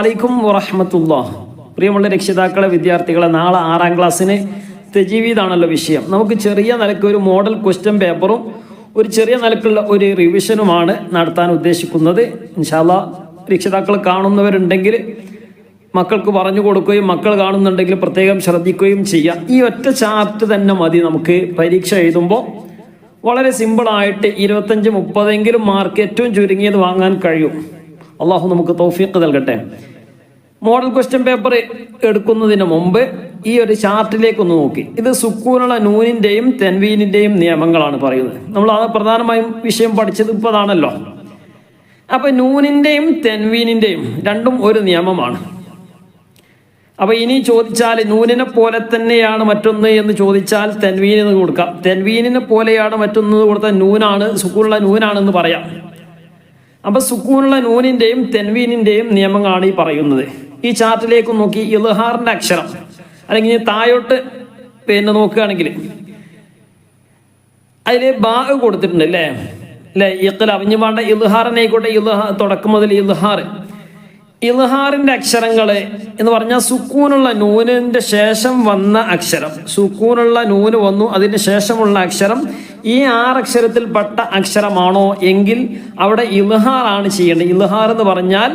അലൈക്കും വറഹ്മത്തുള്ളാഹി. പ്രിയമുള്ള രക്ഷിതാക്കളെ, വിദ്യാർത്ഥികളെ, നാളെ 6ാം ക്ലാസ്സിന് തജ്വീദാണല്ലോ വിഷയം. നമുക്ക് ചെറിയ നിലയ്ക്ക് ഒരു മോഡൽ ക്വസ്റ്റ്യൻ പേപ്പറും ഒരു ചെറിയ നിലക്കുള്ള ഒരു റിവിഷനുമാണ് നടത്താൻ ഉദ്ദേശിക്കുന്നത്. ഇൻഷാ അല്ലാഹ് രക്ഷിതാക്കൾ കാണുന്നവരുണ്ടെങ്കിൽ മക്കൾക്ക് പറഞ്ഞു കൊടുക്കുകയും മക്കൾ കാണുന്നുണ്ടെങ്കിൽ പ്രത്യേകം ശ്രദ്ധിക്കുകയും ചെയ്യാം. ഈ ഒറ്റ ചാർട്ട് തന്നെ മതി നമുക്ക് പരീക്ഷ എഴുതുമ്പോൾ വളരെ സിമ്പിളായിട്ട് 25-30 മാർക്ക് ഏറ്റവും ചുരുങ്ങിയത് വാങ്ങാൻ കഴിയും. അള്ളാഹു നമുക്ക് തൗഫീഖ് നൽകട്ടെ. മോഡൽ ക്വസ്റ്റ്യൻ പേപ്പർ എടുക്കുന്നതിന് മുമ്പ് ഈ ഒരു ചാർട്ടിലേക്ക് ഒന്ന് നോക്കി. ഇത് സുക്കൂനുള്ള നൂനിൻ്റെയും തെൻവീനിൻ്റെയും നിയമങ്ങളാണ് പറയുന്നത്. നമ്മൾ അത് പ്രധാനമായും വിഷയം പഠിച്ചത് ഇപ്പോൾ അതാണല്ലോ. അപ്പം നൂനിൻ്റെയും തെൻവീനിൻ്റെയും രണ്ടും ഒരു നിയമമാണ്. അപ്പോൾ ഇനി ചോദിച്ചാൽ നൂനിനെ പോലെ തന്നെയാണ് മറ്റൊന്ന് എന്ന് ചോദിച്ചാൽ തെൻവീനിന് കൊടുക്കാം. തെൻവീനിനെ പോലെയാണ് മറ്റൊന്ന് കൊടുത്താൽ നൂനാണ്, സുക്കൂനുള്ള നൂനാണെന്ന് പറയാം. അപ്പം സുക്കൂനുള്ള നൂനിൻ്റെയും തെൻവീനിൻ്റെയും നിയമങ്ങളാണ് ഈ പറയുന്നത്. ഈ ചാർട്ടിലേക്ക് നോക്കി ഇൽഹാറിൻ്റെ അക്ഷരം അല്ലെങ്കിൽ താഴോട്ട് നോക്കുകയാണെങ്കിൽ അതിൽ ബാ കൊടുത്തിട്ടുണ്ട് അല്ലേ ഇഖ്ലാബ്. ഇനി വേണ്ട ഇൽഹാറിനായിക്കോട്ടെ, തുടക്കം മുതൽ ഇൽഹാറിൻ്റെ അക്ഷരങ്ങൾ എന്ന് പറഞ്ഞാൽ സുക്കൂനുള്ള നൂനിൻ്റെ ശേഷം വന്ന അക്ഷരം, സുക്കൂനുള്ള നൂന് വന്നു അതിന് ശേഷമുള്ള അക്ഷരം ഈ 6 അക്ഷരത്തിൽപ്പെട്ട അക്ഷരമാണോ എങ്കിൽ അവിടെ ഇൽഹാറാണ് ചെയ്യേണ്ടത്. ഇൽഹാർ എന്ന് പറഞ്ഞാൽ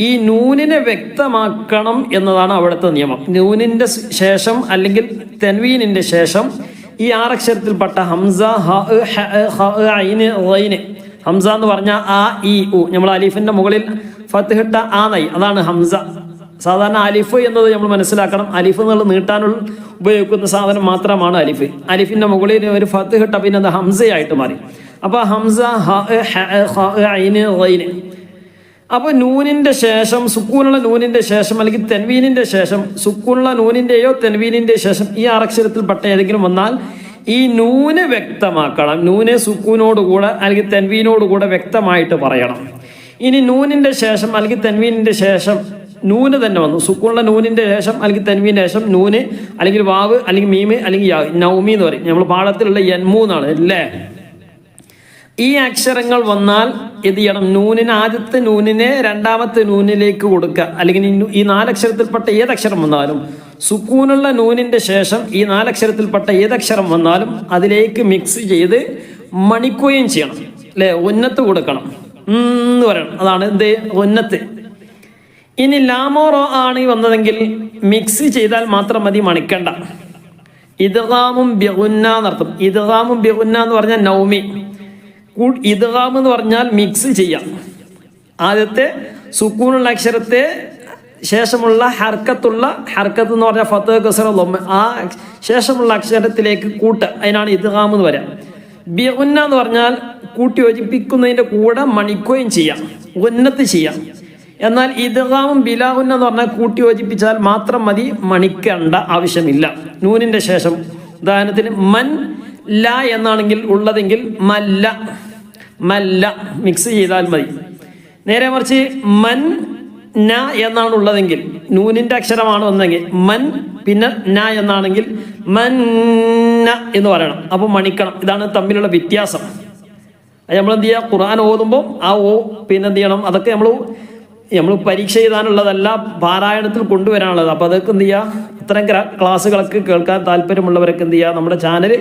ഈ നൂനിനെ വ്യക്തമാക്കണം എന്നതാണ് അവിടുത്തെ നിയമം. നൂനിൻ്റെ ശേഷം അല്ലെങ്കിൽ തെൻവീനിൻ്റെ ശേഷം ഈ 6 അക്ഷരത്തിൽപ്പെട്ട ഹംസ, ഐന്, റൈന്. ഹംസ എന്ന് പറഞ്ഞാൽ ആ, ഇ, ഉ. നമ്മൾ അലിഫിൻ്റെ മുകളിൽ ഫത്ത് ഇട്ട ആ നൈ, അതാണ് ഹംസ. സാധാരണ അലിഫ് എന്നത് നമ്മൾ മനസ്സിലാക്കണം. അലിഫ് എന്നുള്ള നീട്ടാനുള്ള ഉപയോഗിക്കുന്ന സാധനം മാത്രമാണ് അലിഫ്. അലിഫിൻ്റെ മുകളിൽ ഒരു ഫത്ത് ഇട്ട പിന്നെ അത് ഹംസയായിട്ട് മാറി. അപ്പോൾ ഹംസ, ഐന്, റൈന്. അപ്പോൾ നൂനിൻ്റെ ശേഷം സുക്കൂനുള്ള നൂനിൻ്റെ ശേഷം അല്ലെങ്കിൽ തെൻവീനിൻ്റെ ശേഷം സുക്കൂനുള്ള നൂനിൻ്റെയോ തെൻവീനിൻ്റെ ശേഷം ഈ 6 അക്ഷരത്തിൽപ്പെട്ട ഏതെങ്കിലും വന്നാൽ ഈ നൂന് വ്യക്തമാക്കണം. നൂന് സുക്കൂനോടുകൂടെ അല്ലെങ്കിൽ തെൻവീനോടുകൂടെ വ്യക്തമായിട്ട് പറയണം. ഇനി നൂനിൻ്റെ ശേഷം അല്ലെങ്കിൽ തെൻവീനിൻ്റെ ശേഷം നൂന് തന്നെ വന്നു, സുക്കൂനുള്ള നൂനിൻ്റെ ശേഷം അല്ലെങ്കിൽ തെൻവീൻ്റെ ശേഷം നൂന് അല്ലെങ്കിൽ വാവ് അല്ലെങ്കിൽ മീമ് അല്ലെങ്കിൽ യാ, നൗമി എന്ന് പറയും. നമ്മൾ പാഠത്തിലുള്ള യൻമൂന്നാണ് അല്ലേ. ഈ അക്ഷരങ്ങൾ വന്നാൽ എന്ത് ചെയ്യണം? നൂനിന് ആദ്യത്തെ നൂനിനെ രണ്ടാമത്തെ നൂനിലേക്ക് കൊടുക്കുക. അല്ലെങ്കിൽ ഈ 4 അക്ഷരത്തിൽപ്പെട്ട ഏതക്ഷരം വന്നാലും സുക്കൂനുള്ള നൂനിൻ്റെ ശേഷം ഈ 4 അക്ഷരത്തിൽപ്പെട്ട ഏതക്ഷരം വന്നാലും അതിലേക്ക് മിക്സ് ചെയ്ത് മണിക്കുകയും ചെയ്യണം അല്ലേ. ഉന്നത്ത് കൊടുക്കണം എന്ന് പറയണം. അതാണ് എന്ത് ഉന്നത്ത്. ഇനി ലാമോറോ ആണ് വന്നതെങ്കിൽ മിക്സ് ചെയ്താൽ മാത്രം മതി, മണിക്കണ്ട. ഇദ്ഗാമും ബിഗുന്ന എന്നർത്ഥം. ഇദ്ഗാമും ബിഗുന്ന എന്ന് പറഞ്ഞാൽ നൗമി. ഇദ്ഗാം എന്ന് പറഞ്ഞാൽ മിക്സ് ചെയ്യാം. ആദ്യത്തെ സുക്കൂനുള്ള അക്ഷരത്തെ ശേഷമുള്ള ഹർക്കത്ത് എന്ന് പറഞ്ഞാൽ ഫത്ത്, കസ്റ, ലം, ആ ശേഷമുള്ള അക്ഷരത്തിലേക്ക് കൂട്ട്, അതിനാണ് ഇദ്ഗാം എന്ന് പറയാം. ബിഗുന്ന എന്ന് പറഞ്ഞാൽ കൂട്ടി യോജിപ്പിക്കുന്നതിൻ്റെ കൂടെ മണിക്കുകയും ചെയ്യാം, ഉന്നത്ത് ചെയ്യാം. എന്നാൽ ഇദ്ഗാമും ബിലാഗുന്ന എന്ന് പറഞ്ഞാൽ കൂട്ടി യോജിപ്പിച്ചാൽ മാത്രം മതി, മണിക്കേണ്ട ആവശ്യമില്ല. നൂനിൻ്റെ ശേഷം ഉദാഹരണത്തിന് മൻ ല എന്നാണെങ്കിൽ ഉള്ളതെങ്കിൽ മല്ല മിക്സ് ചെയ്താൽ മതി. നേരെ മറിച്ച് മൻ ന എന്നാണ് ഉള്ളതെങ്കിൽ, നൂനിൻ്റെ അക്ഷരമാണ് വന്നെങ്കിൽ മൻ പിന്നെ ന എന്നാണെങ്കിൽ മന്ന എന്ന് പറയണം. അപ്പോൾ മണിക്കണം. ഇതാണ് തമ്മിലുള്ള വ്യത്യാസം. അത് നമ്മൾ എന്ത് ചെയ്യുക? ഖുർആൻ ഓതുമ്പോൾ ആ ഓ പിന്നെ എന്ത് ചെയ്യണം? അതൊക്കെ നമ്മൾ പരീക്ഷ എഴുതാനുള്ളതല്ല, പാരായണത്തിൽ കൊണ്ടുവരാനുള്ളത്. അപ്പോൾ അതൊക്കെ എന്ത് ചെയ്യുക? ഇത്തരം ക്ലാസ്സുകളൊക്കെ കേൾക്കാൻ താല്പര്യമുള്ളവരൊക്കെ എന്ത് ചെയ്യുക? നമ്മുടെ ചാനൽ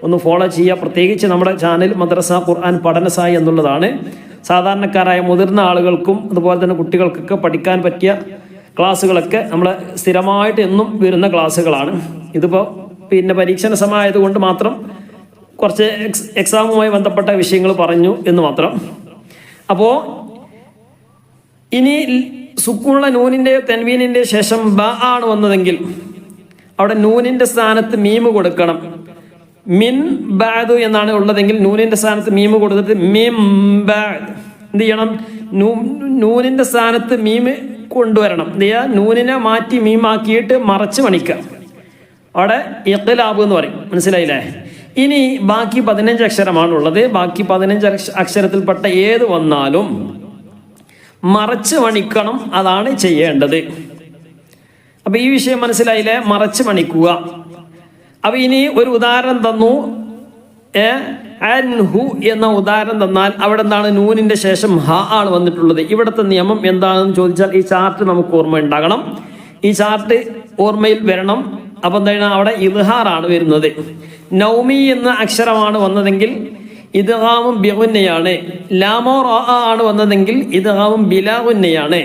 ഒന്ന് ഫോളോ ചെയ്യുക. പ്രത്യേകിച്ച് നമ്മുടെ ചാനൽ മദ്രസ ഖുർആൻ പഠനസായി എന്നുള്ളതാണ്. സാധാരണക്കാരായ മുതിർന്ന ആളുകൾക്കും അതുപോലെ തന്നെ കുട്ടികൾക്കൊക്കെ പഠിക്കാൻ പറ്റിയ ക്ലാസ്സുകളൊക്കെ നമ്മൾ സ്ഥിരമായിട്ട് എന്നും വരുന്ന ക്ലാസ്സുകളാണ്. ഇതിപ്പോൾ പിന്നെ പരീക്ഷണ സമയമായതുകൊണ്ട് മാത്രം കുറച്ച് എക്സാമുമായി ബന്ധപ്പെട്ട വിഷയങ്ങൾ പറഞ്ഞു എന്ന് മാത്രം. അപ്പോൾ ഇനി സുക്കൂനുള്ള നൂനിൻ്റെയോ തെൻവീനിൻ്റെ ശേഷം ബ ആണ് വന്നതെങ്കിൽ അവിടെ നൂനിൻ്റെ സ്ഥാനത്ത് മീമ് കൊടുക്കണം. മിൻ ബാദു എന്നാണ് ഉള്ളതെങ്കിൽ നൂനിൻ്റെ സ്ഥാനത്ത് മീമ് കൊടുത്തിട്ട് മിം ബാദ് എന്ത് ചെയ്യണം? നൂനിൻ്റെ സ്ഥാനത്ത് മീമ് കൊണ്ടുവരണം. എന്ത് ചെയ്യുക? നൂനിനെ മാറ്റി മീമാക്കിയിട്ട് മറച്ച് മണിക്കുക. അവിടെ ഇഖ്ലാബ് എന്ന് പറയും. മനസ്സിലായില്ലേ? ഇനി ബാക്കി 15 അക്ഷരമാണുള്ളത്. ബാക്കി 15 അക്ഷരത്തിൽപ്പെട്ട ഏത് വന്നാലും മറച്ച് മണിക്കണം. അതാണ് ചെയ്യേണ്ടത്. അപ്പം ഈ വിഷയം മനസ്സിലായില്ലേ? മറച്ച് മണിക്കുക. അപ്പം ഇനി ഒരു ഉദാഹരണം തന്നു. അൻഹു എന്ന ഉദാഹരണം തന്നാൽ അവിടെ എന്താണ് നൂനിന്റെ ശേഷം ഹ ആണ് വന്നിട്ടുള്ളത്. ഇവിടുത്തെ നിയമം എന്താണെന്ന് ചോദിച്ചാൽ ഈ ചാർട്ട് നമുക്ക് ഓർമ്മ ഉണ്ടാകണം. ഈ ചാർട്ട് ഓർമ്മയിൽ വരണം. അപ്പൊ എന്താണ് അവിടെ ഇദ്ഹാറാണ് വരുന്നത്. നൗമി എന്ന അക്ഷരമാണ് വന്നതെങ്കിൽ ഇദ്ഗാമും ബിഗുന്നയാണ്. ലാമോ റാ ആണ് വന്നതെങ്കിൽ ഇദ്ഗാമും ബിലാഗുന്നയാണ്.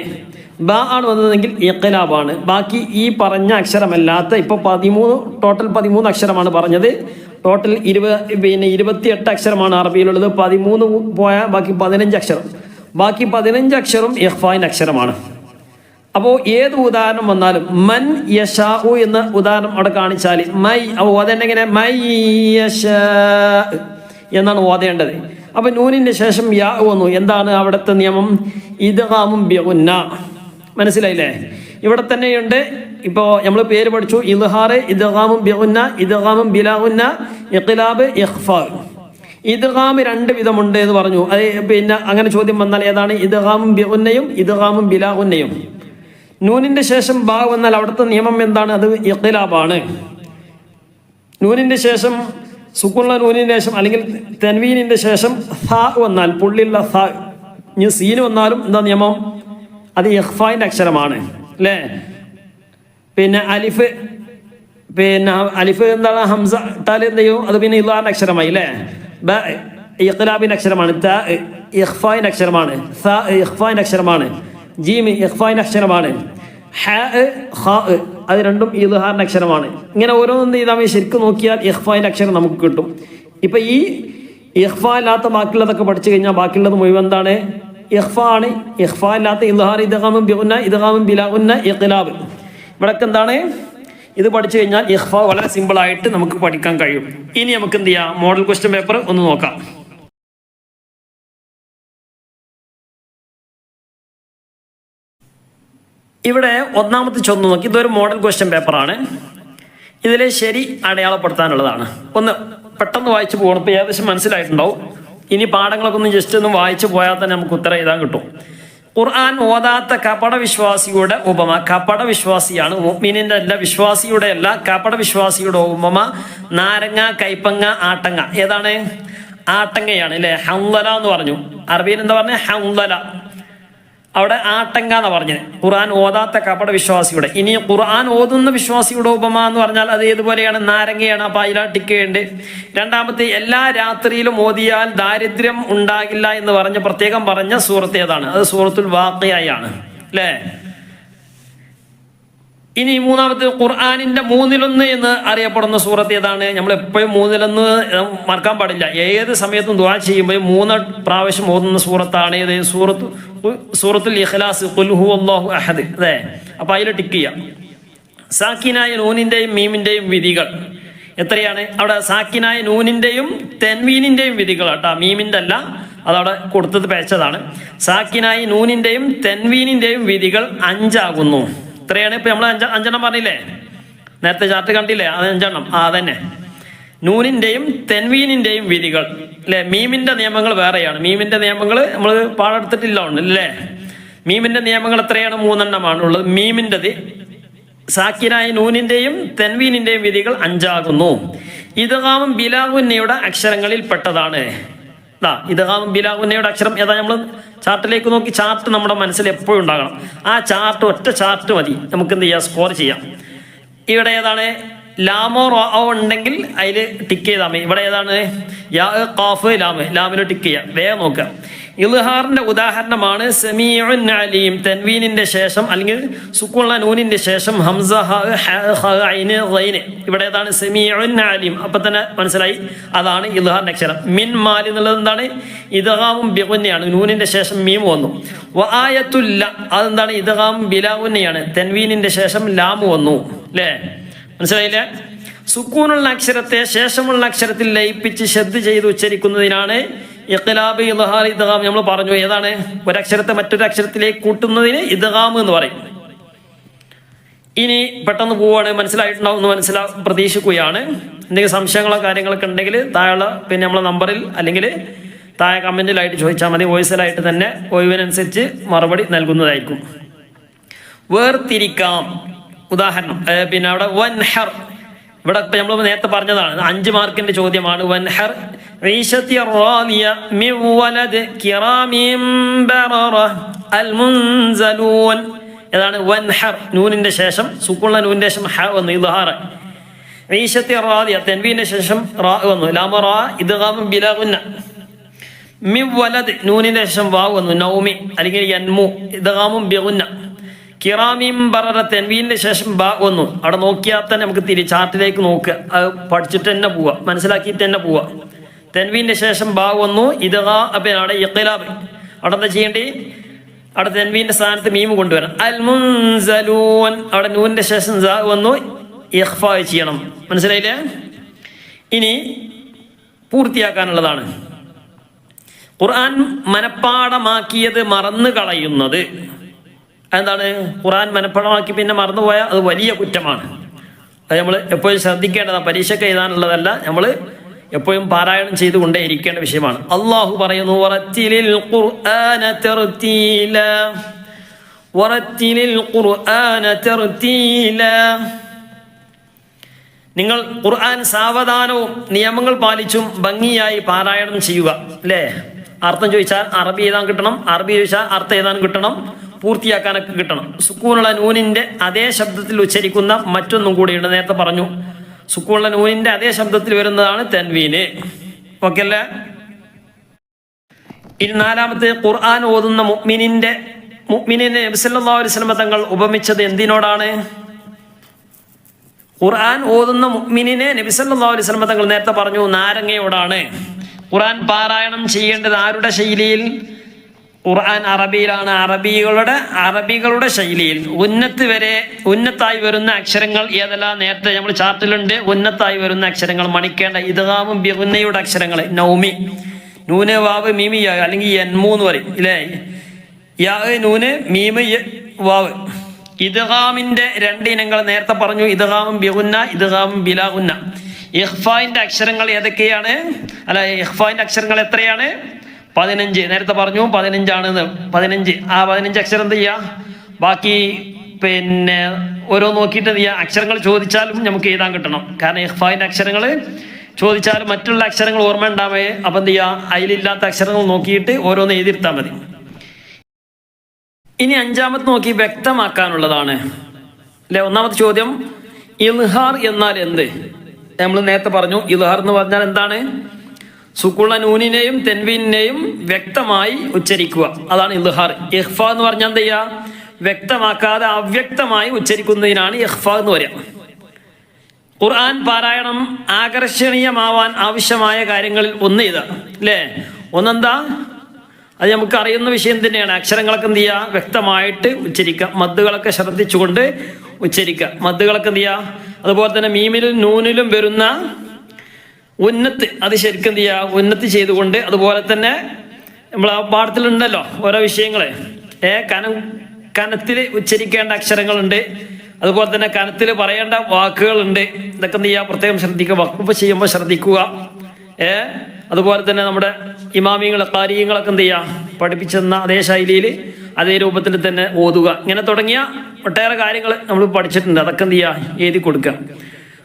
ബ ആണ് വന്നതെങ്കിൽ ഇഖ്ലാബാണ്. ബാക്കി ഈ പറഞ്ഞ അക്ഷരമല്ലാത്ത ഇപ്പൊ 13 അക്ഷരമാണ് പറഞ്ഞത്. ടോട്ടൽ 28 അക്ഷരമാണ് അറബിയിലുള്ളത്. 13 പോയാൽ ബാക്കി 15 അക്ഷരം. ബാക്കി 15 അക്ഷരം ഇഖ്ഫായിന്റെ അക്ഷരമാണ്. അപ്പോൾ ഏത് ഉദാഹരണം വന്നാലും മൻ യശാഉ എന്ന ഉദാഹരണം അവിടെ കാണിച്ചാൽ മൈ ഓതേണ്ടെങ്ങനെ മൈ യശാ എന്നാണ് ഓതേണ്ടത്. അപ്പൊ നൂനിന്റെ ശേഷം യാ വന്നു. എന്താണ് അവിടുത്തെ നിയമം? ഇദ്ഗാമും ബിഗുന്ന. മനസ്സിലായില്ലേ? ഇവിടെ തന്നെയുണ്ട്. ഇപ്പോൾ നമ്മൾ പേര് പഠിച്ചു. ഇദ്ഹാറ്, ഇദ്ഗാമും ബിഗുന്ന, ഇദ്ഗാമും ബിലാഗുന്ന, ഇഖ്ലാബ്, ഇഖ്ഫാ. ഇദ്ഗാം 2 വിധമുണ്ട് എന്ന് പറഞ്ഞു. അത് പിന്നെ അങ്ങനെ ചോദ്യം വന്നാൽ ഏതാണ് ഇദ്ഗാമും ബിഗുന്നയും ഇദ്ഗാമും ബിലാഗുന്നയും? നൂനിന്റെ ശേഷം ബാ വന്നാൽ അവിടുത്തെ നിയമം എന്താണ്? അത് ഇഖ്ലാബാണ്. നൂനിന്റെ ശേഷം സുക്കൂനുള്ള നൂനിന്റെ ശേഷം അല്ലെങ്കിൽ തൻവീനിന്റെ ശേഷം ഥ വന്നാൽ പുള്ളിയുള്ള ഥ, ഇനി സീന് വന്നാലും എന്താ നിയമം? അത് ഇഖ്ഫായിന്റെ അക്ഷരമാണ് അല്ലേ? പിന്നെ അലിഫ്, പിന്നെ അലിഫ് എന്താണ്? ഹംസ ഇട്ടാൽ എന്ത് ചെയ്യും? അത് പിന്നെ ഇദ്ഹാറിന്റെ അക്ഷരമായി അല്ലേ? ബ ഇഖ്ലാബിന്റെ അക്ഷരമാണ്. ത ഇഖ്ഫായിന്റെ അക്ഷരമാണ്. ഥ ഇഖ്ഫായിന്റെ അക്ഷരമാണ്. ജീം ഇഖ്ഫായിന്റെ അക്ഷരമാണ്. ഹ ഖ അത് രണ്ടും ഇദ്ഹാറിന്റെ അക്ഷരമാണ്. ഇങ്ങനെ ഓരോന്നും ചെയ്താൽ ശരിക്കും നോക്കിയാൽ ഇഖ്ഫായിന്റെ അക്ഷരം നമുക്ക് കിട്ടും. ഇപ്പൊ ഈ ഇഖ്ഫാ ഇല്ലാത്ത ബാക്കിയുള്ളതൊക്കെ പഠിച്ചു കഴിഞ്ഞാൽ ബാക്കിയുള്ളത് മുഴുവൻ എന്താണ്? ഇഖ്ഫാ ആണ്. ഇഖ്ഫാ ഇല്ലാത്ത ഇദ്ഹാർ, ഇദ്ഗാമും ബിഗുന്ന, ഇദ്ഗാമും ബിലാഗുന്ന, ഇഖ്ലാബ്. ഇവിടൊക്കെ എന്താണ്? ഇത് പഠിച്ചു കഴിഞ്ഞാൽ ഇഖ്ഫാ വളരെ സിമ്പിൾ ആയിട്ട് നമുക്ക് പഠിക്കാൻ കഴിയും. ഇനി നമുക്ക് എന്ത് ചെയ്യാം? മോഡൽ ക്വസ്റ്റ്യൻ പേപ്പർ ഒന്ന് നോക്കാം. ഇവിടെ ഒന്നാമത്തെ ചോദ്യം നോക്കി. ഇതൊരു മോഡൽ ക്വസ്റ്റ്യൻ പേപ്പറാണ്. ഇതിലെ ശരി അടയാളപ്പെടുത്താനുള്ളതാണ്. ഒന്ന് പെട്ടെന്ന് വായിച്ചു പോകണം. ഇപ്പം ഏകദേശം മനസ്സിലായിട്ടുണ്ടാവും. ഇനി പാഠങ്ങളൊക്കെ ഒന്ന് ജസ്റ്റ് ഒന്ന് വായിച്ചു പോയാൽ തന്നെ നമുക്ക് ഉത്തരം എഴുതാൻ കിട്ടും. ഖുർആൻ ഓതാത്ത കപട വിശ്വാസിയുടെ ഉപമ. കപട വിശ്വാസിയാണ്, മുഅ്മിനിന്റെ അല്ല, വിശ്വാസിയുടെ അല്ല, കപട വിശ്വാസിയുടെ ഉപമ നാരങ്ങ, കൈപ്പങ്ങ, ആട്ടങ്ങ. ഏതാണ്? ആട്ടങ്ങയാണ് അല്ലേ? ഹംലല എന്ന് പറഞ്ഞു. അറബിയിൽ എന്താ പറഞ്ഞ? ഹംലല. അവിടെ ആട്ടങ്ക എന്ന് പറഞ്ഞത് ഖുർആൻ ഓതാത്ത കപട വിശ്വാസിയുടെ. ഇനി ഖുർആൻ ഓതുന്ന വിശ്വാസിയുടെ ഉപമ എന്ന് പറഞ്ഞാൽ അത് ഏതുപോലെയാണ്? നാരങ്ങയാണ്. അപ്പൊ അതിലാ ടിക്കുണ്ട്. രണ്ടാമത്തെ എല്ലാ രാത്രിയിലും ഓതിയാൽ ദാരിദ്ര്യം ഉണ്ടാകില്ല എന്ന് പറഞ്ഞ് പ്രത്യേകം പറഞ്ഞ സൂറത്ത് ഏതാണ്? അത് സൂറത്തുൽ വാഖിഅയാണ് അല്ലേ? ഇനി മൂന്നാമത്തെ ഖുർആനിന്റെ 1/3 എന്ന് അറിയപ്പെടുന്ന സൂറത്ത് ഏതാണ്? നമ്മൾ എപ്പോഴും 1/3 മറക്കാൻ പാടില്ല. ഏത് സമയത്തും ദുആ ചെയ്യുമ്പോഴും 3 പ്രാവശ്യം ഓതുന്ന സൂറത്താണ് ഏത്? സൂറത്തുൽ ഇഖ്ലാസ്, ഖുൽ ഹുവല്ലാഹു അഹദ്. അതെ, അപ്പൊ അതിൽ ടിക്ക് ചെയ്യാം. സാക്കിനായ നൂനിന്റെയും മീമിന്റെയും വിധികൾ എത്രയാണ്? അവിടെ സാക്കിനായ നൂനിന്റെയും തെൻവീനിന്റെയും വിധികൾ കേട്ടോ, മീമിന്റെ അല്ല, അതവിടെ കൊടുത്തത് പേച്ചതാണ്. സാക്കിനായ നൂനിന്റെയും തെൻവീനിന്റെയും വിധികൾ 5 ആകുന്നു. ഇത്രയാണ്. ഇപ്പൊ നമ്മൾ 5 പറഞ്ഞില്ലേ? നേരത്തെ ചാർട്ട് കണ്ടില്ലേ? അത് 5. അതന്നെ നൂനിന്റെയും തെൻവീനിന്റെയും വിധികൾ അല്ലെ? മീമിന്റെ നിയമങ്ങൾ വേറെയാണ്. മീമിന്റെ നിയമങ്ങൾ നമ്മൾ പാടെടുത്തിട്ടില്ല അല്ലേ? മീമിന്റെ നിയമങ്ങൾ എത്രയാണ്? 3 ഉള്ളത്. മീമിൻ്റെത് സാക്കിനായ നൂനിന്റെയും തെൻവീനിന്റെയും വിധികൾ 5 ആകുന്നു. ഇദ്ഗാമും ബിലാഗുന്നയുടെ അക്ഷരങ്ങളിൽ പെട്ടതാണ്. ഇദ്ഗാമും ബിലാഗുന്നയുടെ അക്ഷരം ഏതാ? നമ്മൾ ചാർട്ടിലേക്ക് നോക്കി. ചാർട്ട് നമ്മുടെ മനസ്സിൽ എപ്പോഴും ഉണ്ടാകണം. ആ ചാർട്ട്, ഒറ്റ ചാർട്ട് മതി നമുക്ക് എന്ത് ചെയ്യാം? സ്കോർ ചെയ്യാം. ഇവിടെ ഏതാണ്? ലാമോ റോ ഉണ്ടെങ്കിൽ അതിൽ ടിക്ക് ചെയ്താൽ മതി. ഇവിടെ ഏതാണ്? യാ ഖാഫ് ലാമ്, ലാമിൽ ടിക്ക് ചെയ്യാം. വേഗം നോക്കുക. ഇൽഹാറിന്റെ ഉദാഹരണമാണ് സമീഉൻ അലീം. തെൻവീനിന്റെ ശേഷം അല്ലെങ്കിൽ സുക്കൂനുള്ള നൂനിന്റെ ശേഷം ഹംസ, ഐന്, ഗൈന്. ഇവിടെ ഏതാണ്? സമീഉൻ അലീം. അപ്പൊ തന്നെ മനസ്സിലായി അതാണ് ഇൽഹാറിന്റെ അക്ഷരം. മിൻ മാൽ എന്നുള്ളത് എന്താണ്? ഇദ്ഗാമും ബിഗുന്നയാണ്. നൂനിന്റെ ശേഷം മീം വന്നു. വആയത്തുല്ല അതെന്താണ്? ഇദ്ഗാമും ബിലാഗുന്നയാണ്. തെൻവീനിന്റെ ശേഷം ലാം വന്നു അല്ലേ? മനസ്സിലായില്ലേ? സുക്കൂനുള്ള അക്ഷരത്തെ ശേഷമുള്ള അക്ഷരത്തിൽ ലയിപ്പിച്ച് ശ്രദ്ധ ചെയ്ത് ഉച്ചരിക്കുന്നതിനാണ് ഇഖ്ലാബ്, ഇദ്ഹാർ, ഇദ്ഗാം. നമ്മൾ പറഞ്ഞു ഏതാണ്? ഒരക്ഷരത്തെ മറ്റൊരു അക്ഷരത്തിലേക്ക് കൂട്ടുന്നതിന് ഇദ്ഗാം എന്ന് പറയും. ഇനി പെട്ടെന്ന് പോവാണ്. മനസ്സിലായിട്ടുണ്ടാവും എന്ന് പ്രതീക്ഷിക്കുകയാണ്. എന്തെങ്കിലും സംശയങ്ങളോ കാര്യങ്ങളൊക്കെ ഉണ്ടെങ്കിൽ താഴെ പിന്നെ നമ്മളെ നമ്പറിൽ അല്ലെങ്കിൽ താഴെ കമന്റിലായിട്ട് ചോദിച്ചാൽ മതി. വോയിസിലായിട്ട് തന്നെ ഒഴിവിനനുസരിച്ച് മറുപടി നൽകുന്നതായിരിക്കും. വേർതിരിക്കാം. ഉദാഹരണം പിന്നെ അവിടെ വൻഹർ ഇവിടെ നമ്മൾ നേരത്തെ പറഞ്ഞതാണ്, 5 മാർക്കിന്റെ ചോദ്യമാണ്. വൻഹർ ഈശത്തി റാദിയ മിൻ വലദ് കിറാമിൻ ബററ അൽ മുൻസലൂൻ. ഏതാണ് വൻഹർ? നൂനിന്റെ ശേഷം സുക്കൂണുള്ള നൂനിന്റെ ശേഷം ഹ വന്നു, ഇദ്ഹാർ. ഈശത്തി റാദിയ തൻവീന്റെ ശേഷം റാ വന്നു, ലാമ റാ ഇദ്ഗാമുൻ ബിലാ ഗുന്ന. മിൻ വലദ് നൂനിന്റെ ശേഷം വാവ് വന്നു, നൗമി അല്ലെങ്കിൽ യൻമു ഇദ്ഗാമുൻ ബിഗുന്ന. കിറാമിൻ ബററ തൻവീന്റെ ശേഷം ബാ വന്നു. അവിടെ നോക്കിയാൽ തന്നെ നമുക്ക് ചാർട്ടിലേക്ക് നോക്കുക, അത് പഠിച്ചിട്ട് തന്നെ പോവുക, മനസ്സിലാക്കിയിട്ട് തന്നെ പോവുക. തൻവീന്റെ ശേഷം ബാ വന്നു, ഇദ്ഗാ അപ്പം അവിടെ ഇഖ്ലാബ്. അവിടെ എന്താ ചെയ്യേണ്ടി? അവിടെ തൻവീന്റെ സ്ഥാനത്ത് മീമ് കൊണ്ടുവരണം. അൽ മുൻസലൂൻ അവിടെ നൂനിന്റെ ശേഷം സ വന്നു, ഇഖ്ഫാ ചെയ്യണം. മനസ്സിലായില്ലേ? ഇനി പൂർത്തിയാക്കാനുള്ളതാണ്. ഖുർആൻ മനപ്പാഠമാക്കിയത് മറന്നു കളയുന്നത് എന്താണ്? ഖുർആൻ മനപ്പാഠമാക്കി പിന്നെ മറന്നുപോയാൽ അത് വലിയ കുറ്റമാണ്. അത് നമ്മൾ എപ്പോഴും ശ്രദ്ധിക്കേണ്ടതാണ്. പരീക്ഷയ്ക്ക് എഴുതാനുള്ളതല്ല, നമ്മൾ എപ്പോഴും പാരായണം ചെയ്തുകൊണ്ടേ ഇരിക്കേണ്ട വിഷയമാണ്. അള്ളാഹു പറയുന്നു, വറത്തിലിൽ ഖുർആന തർതീല, വറത്തിലിൽ ഖുർആന തർതീല. നിങ്ങൾ ഖുർആൻ സാവധാനവും നിയമങ്ങൾ പാലിച്ചും ഭംഗിയായി പാരായണം ചെയ്യുക. അല്ലേ? അർത്ഥം ചോദിച്ചാൽ അറബി എഴുതാൻ കിട്ടണം, അറബി ചോദിച്ചാൽ അർത്ഥം എഴുതാൻ കിട്ടണം, പൂർത്തിയാക്കാനൊക്കെ കിട്ടണം. സുക്കൂണുള്ള നൂനിന്റെ അതേ ശബ്ദത്തിൽ ഉച്ചരിക്കുന്ന മറ്റൊന്നും കൂടിയുണ്ട്. നേരത്തെ പറഞ്ഞു, സുക്കൂണുള്ള നൂനിന്റെ അതേ ശബ്ദത്തിൽ വരുന്നതാണ് തൻവീന്. ഓക്കെ അല്ലേ? ഇനി 4-മത്തെ, ഖുർആൻ ഓതുന്ന മുഅ്മിനിനെ നബി സല്ലല്ലാഹു അലൈഹി വസല്ലം തങ്ങൾ ഉപമിച്ചത് എന്തിനോടാണ്? ഖുർആൻ ഓതുന്ന മുഅ്മിനിനെ നബി സല്ലല്ലാഹു അലൈഹി വസല്ലം തങ്ങൾ നേരത്തെ പറഞ്ഞു നാരങ്ങയോടാണ്. ഖുർആൻ പാരായണം ചെയ്യേണ്ടത് ആരുടെ ശൈലിയിൽ? ഖുർആൻ അറബിയിലാണ്. അറബികളുടെ ശൈലിയിൽ ഉന്നത്തായി വരുന്ന അക്ഷരങ്ങൾ ഏതെല്ലാം? നേരത്തെ നമ്മൾ ചാർട്ടിലുണ്ട്. ഉന്നത്തായി വരുന്ന അക്ഷരങ്ങൾ മണിക്കേണ്ട ഇദ്ഗാമും ബിഗുന്നയുടെ അക്ഷരങ്ങൾ, നൗമി, നൂന് വാവ് മീമി യാ അല്ലെങ്കിൽ യൻമു എന്ന് പറയും ഇല്ലേ? യാ നൂന് മീമ് വാവ്. ഇദ്ഗാമിന്റെ 2 ഇനങ്ങൾ നേരത്തെ പറഞ്ഞു, ഇദ്ഗാമും ബിഗുന്ന, ഇദ്ഗാമും ബിലാ ഗുന്ന. ഇഖ്ഫാന്റെ അക്ഷരങ്ങൾ ഏതൊക്കെയാണ്? ഇഖ്ഫാന്റെ അക്ഷരങ്ങൾ എത്രയാണ്? 15. നേരത്തെ പറഞ്ഞു 15 ആണെന്ന്. 15. ആ 15 അക്ഷരം എന്ത് ചെയ്യുക? ബാക്കി പിന്നെ ഓരോ നോക്കിയിട്ട് എന്ത് ചെയ്യുക? അക്ഷരങ്ങൾ ചോദിച്ചാലും നമുക്ക് എഴുതാൻ കിട്ടണം. കാരണം ഇഖ്ഫാന്റെ അക്ഷരങ്ങൾ ചോദിച്ചാലും മറ്റുള്ള അക്ഷരങ്ങൾ ഓർമ്മ ഉണ്ടാവേ. അപ്പം എന്ത് ചെയ്യുക? അതിലില്ലാത്ത അക്ഷരങ്ങൾ നോക്കിയിട്ട് ഓരോന്ന് എഴുതിയിരുത്താൽ മതി. ഇനി 5-മത്തെ നോക്കി വ്യക്തമാക്കാനുള്ളതാണ് അല്ലെ? 1-മത്തെ ചോദ്യം, ഇൽഹാർ എന്നാൽ എന്ത്? നമ്മൾ നേരത്തെ പറഞ്ഞു, ഇൽഹാർ എന്ന് പറഞ്ഞാൽ എന്താണ്? സുക്കൂണ നൂനിനെയും തെൻവീനെയും വ്യക്തമായി ഉച്ചരിക്കുക, അതാണ് ഇൽഹാർ. ഇഖ്ഫ എന്ന് പറഞ്ഞാൽ എന്താ ചെയ്യുക? വ്യക്തമാക്കാതെ അവ്യക്തമായി ഉച്ചരിക്കുന്നതിനാണ് ഇഖ്ഫ എന്ന് പറയുക. ഖുർആൻ പാരായണം ആകർഷണീയമാവാൻ ആവശ്യമായ കാര്യങ്ങളിൽ ഒന്ന് ഇതാ അല്ലേ? ഒന്നെന്താ? അത് നമുക്ക് അറിയുന്ന വിഷയം തന്നെയാണ്. അക്ഷരങ്ങളൊക്കെ എന്ത് ചെയ്യുക? വ്യക്തമായിട്ട് ഉച്ചരിക്കുക. മദ്ദുകളൊക്കെ ശ്രദ്ധിച്ചുകൊണ്ട് ഉച്ചരിക്കുക. മദ്ദുകളൊക്കെ എന്ത് ചെയ്യുക? അതുപോലെ തന്നെ മീമിലും നൂനിലും വരുന്ന ഉന്നത്ത് അത് ശരിക്കും എന്ത് ചെയ്യുക? ഉന്നത്ത് ചെയ്തുകൊണ്ട്. അതുപോലെ തന്നെ നമ്മൾ ആ പാഠത്തിലുണ്ടല്ലോ ഓരോ വിഷയങ്ങള്. കനത്തിൽ ഉച്ചരിക്കേണ്ട അക്ഷരങ്ങളുണ്ട്, അതുപോലെ തന്നെ കനത്തിൽ പറയേണ്ട വാക്കുകളുണ്ട്. ഇതൊക്കെ എന്ത് ചെയ്യുക? പ്രത്യേകം ശ്രദ്ധിക്കുക. വഖഫ് ചെയ്യുമ്പോൾ ശ്രദ്ധിക്കുക. അതുപോലെ തന്നെ നമ്മുടെ ഇമാമിങ്ങൾ ഖാരിയങ്ങളൊക്കെ എന്ത് ചെയ്യുക? പഠിപ്പിച്ചെന്ന അതേ ശൈലിയിൽ അതേ രൂപത്തിൽ തന്നെ ഓതുക. ഇങ്ങനെ തുടങ്ങിയ ഒട്ടേറെ കാര്യങ്ങൾ നമ്മൾ പഠിച്ചിട്ടുണ്ട്. അതൊക്കെ എന്ത് ചെയ്യുക? എഴുതി കൊടുക്കുക.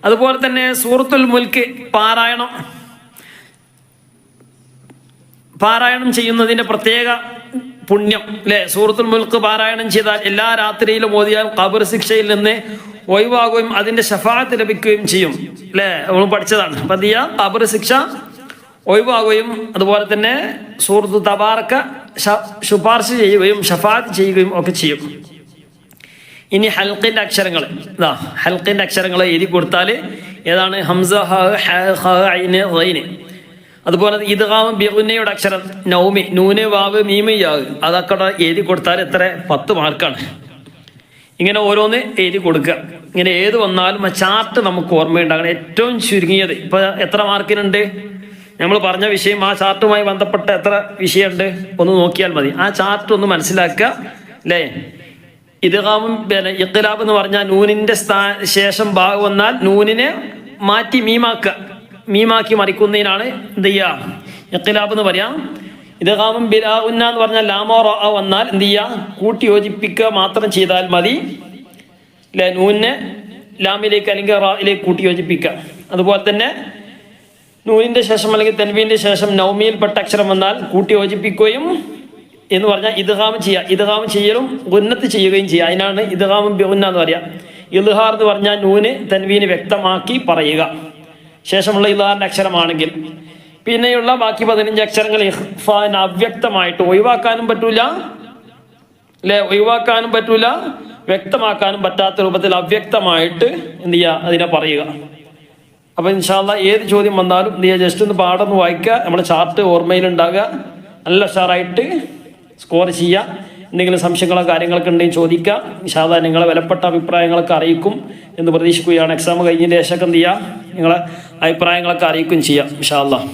അതുപോലെ തന്നെ സൂറത്തുൽ മുൽക്ക് പാരായണം ചെയ്യുന്നതിന്റെ പ്രത്യേക പുണ്യം അല്ലെ? സൂറത്തുൽ മുൽക്ക് പാരായണം ചെയ്താൽ എല്ലാ രാത്രിയിലും ഓതിയാൽ ഖബർ ശിക്ഷയിൽ നിന്ന് ഒഴിവാകുകയും അതിന്റെ ശഫാഅത്ത് ലഭിക്കുകയും ചെയ്യും അല്ലെ? നമ്മൾ പഠിച്ചതാണ്. അപ്പൊ എന്ത് ചെയ്യുക? ഖബർ ശിക്ഷ ഒഴിവാകുകയും അതുപോലെ തന്നെ സൂറത്തു തബാറക്ക ശുപാർശ ചെയ്യുകയും ഷഫാഅത്ത് ചെയ്യുകയും ഒക്കെ ചെയ്യും. ഇനി ഹൽക്കിന്റെ അക്ഷരങ്ങൾ, ഹൽക്കിന്റെ അക്ഷരങ്ങൾ എഴുതി കൊടുത്താൽ ഏതാണ്? ഹംസ, ഹ, ഐന്, റൈന്. അതുപോലെ ഇദ്ഗാം ബിഗുന്നയുടെ അക്ഷരം നൗമി, നൂന് വാവ് മീമ് യാ, അതൊക്കെ എഴുതി കൊടുത്താൽ എത്ര? 10 മാർക്കാണ്. ഇങ്ങനെ ഓരോന്ന് എഴുതി കൊടുക്കുക. ഇങ്ങനെ ഏത് വന്നാലും ആ ചാർട്ട് നമുക്ക് ഓർമ്മയുണ്ടാകണം. ഏറ്റവും ചുരുങ്ങിയത് ഇപ്പൊ എത്ര മാർക്കിനുണ്ട്? നമ്മൾ പറഞ്ഞ വിഷയം ആ ചാർട്ടുമായി ബന്ധപ്പെട്ട എത്ര വിഷയമുണ്ട് ഒന്ന് നോക്കിയാൽ മതി. ആ ചാർട്ട് ഒന്ന് മനസ്സിലാക്കുക അല്ലേ? ഇദ്ഗാമും ഇഖ്ലാബ് എന്ന് പറഞ്ഞാൽ നൂനിന്റെ ശേഷം ബാ വന്നാൽ നൂനിനെ മാറ്റി മീമാക്കി മറിക്കുന്നതിനാണ് എന്ത് ചെയ്യുക? ഇഖ്ലാബ് എന്ന് പറയാം. ഇദ്ഗാമും ബിലാ ഗുന്ന എന്ന് പറഞ്ഞാൽ ലാമോ റ വന്നാൽ എന്ത് ചെയ്യുക? കൂട്ടി യോജിപ്പിക്കുക മാത്രം ചെയ്താൽ മതി അല്ലെ? നൂനിനെ ലാമിലേക്ക് അല്ലെങ്കിൽ റായിലേക്ക് കൂട്ടി യോജിപ്പിക്കുക. അതുപോലെ തന്നെ നൂനിന്റെ ശേഷം അല്ലെങ്കിൽ തൻവീന്റെ ശേഷം നൗമിയിൽപ്പെട്ട അക്ഷരം വന്നാൽ കൂട്ടി യോജിപ്പിക്കുകയും എന്ന് പറഞ്ഞാൽ ഇദ്ഗാം ചെയ്യുക. ഇദ്ഗാം ചെയ്യലും ഗുന്നത്ത് ചെയ്യുകയും ചെയ്യുക. അതിനാണ് ഇദ്ഗാമും ബിഗുന്ന എന്ന് പറയുക. ഇദ്ഹാർ എന്ന് പറഞ്ഞാൽ നൂന് തൻവീന് വ്യക്തമാക്കി പറയുക ശേഷമുള്ള ഇദ്ഹാറിന്റെ അക്ഷരമാണെങ്കിൽ. പിന്നെയുള്ള ബാക്കി 15 അക്ഷരങ്ങൾ ഇഖ്ഫാന് അവ്യക്തമായിട്ട് ഒഴിവാക്കാനും പറ്റൂല, അല്ലെ, ഒഴിവാക്കാനും പറ്റൂല, വ്യക്തമാക്കാനും പറ്റാത്ത രൂപത്തിൽ അവ്യക്തമായിട്ട് എന്ത് ചെയ്യുക, അതിനെ പറയുക. അപ്പൊ ഇൻഷാ അല്ലാഹ് ഏത് ചോദ്യം വന്നാലും എന്ത് ചെയ്യുക, ജസ്റ്റ് ഒന്ന് പാഠം ഒന്ന് വായിക്കുക, നമ്മുടെ ചാർട്ട് ഓർമ്മയിലുണ്ടാകുക, നല്ല ഉഷാറായിട്ട് സ്കോർ ചെയ്യുക. എന്തെങ്കിലും സംശയങ്ങളോ കാര്യങ്ങളൊക്കെ ഉണ്ടെങ്കിൽ ചോദിക്കുക. ഇൻഷാ അല്ലാഹ് നിങ്ങളെ വിലപ്പെട്ട അഭിപ്രായങ്ങളൊക്കെ അറിയിക്കും എന്ന് പ്രതീക്ഷിക്കുകയാണ്. എക്സാം കഴിഞ്ഞതിന് ശേഷമൊക്കെ എന്ത് ചെയ്യുക, നിങ്ങളെ അഭിപ്രായങ്ങളൊക്കെ അറിയിക്കുകയും ചെയ്യാം ഇൻഷാ അല്ലാഹ്.